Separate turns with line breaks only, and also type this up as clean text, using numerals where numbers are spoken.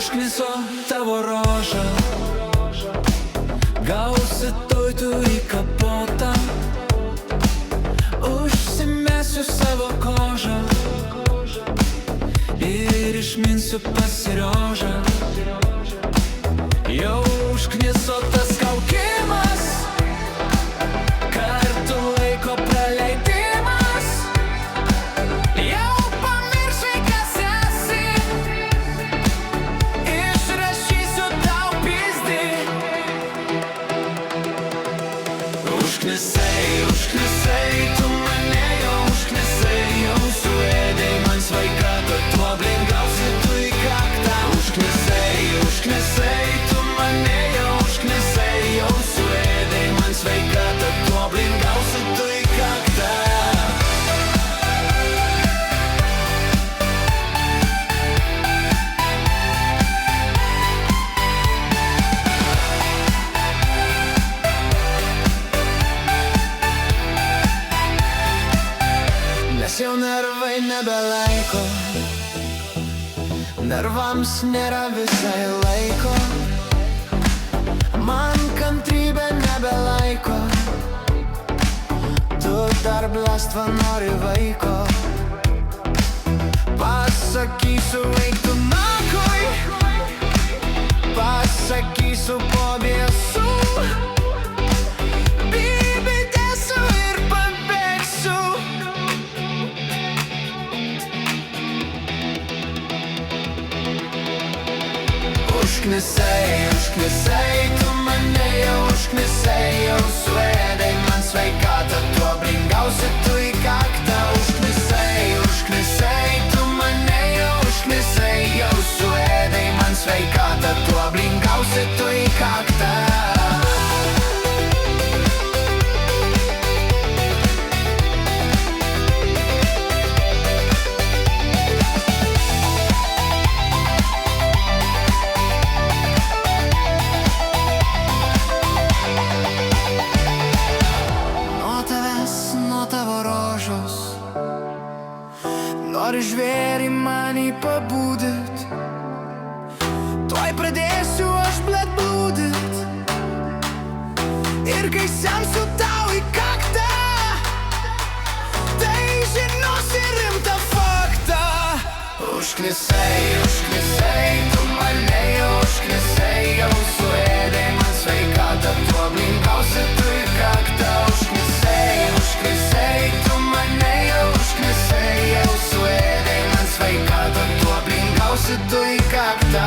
užkniso tavo rožą, gausi tuoj tu į kapotą. Užsimesiu savo kožą ir išminsiu pasiriožą. Jau užkniso tas kaukimas, kartu laiko praleidimas. Jau pamiršai, kas esi, išrašysiu tau pizdį. Užknisai, užknisai, tu mane jau užknisai, jau suėdei man sveikatą, tuo blingausi tu į kaktą. Užknisai, užknisai, tu mane jau užknisai, jau suėdei man sveikatą, tuo blingausi tu į kaktą. Nes jau nervai nebelaiko, nervams nėra visai laiko. Man kantrybė nebelaiko, tu dar blastva nori vaiko. Pasakysiu eik tu nakoj, pasakysiu po biesų. Bibidėsiu ir pabėgsiu. Užknisai, užknisai, tu mane jau užknisai, jau suėdei man sveikatą, tuo blingausi tu į kaktą. Užknisai, užknisai, tu mane jau užknisai, jau suėdei man sveikatą, tuo blingausi tu į kaktą. Nori žvėrį manį pabūdyt, tuoj pradėsiu aš blet blūdyt. Ir kai semsiu tau į kaktą, tai žinosi rimtą faktą. Užknisai, užknisai, tu mane jau užknisai, jau suėdei man sveikatą, tuo blingausi tu į kaktą. Užknisai, užknisai, tu mane jau užknisai, jau suėdei man sveikatą, tuo blingausi tu į kaktą.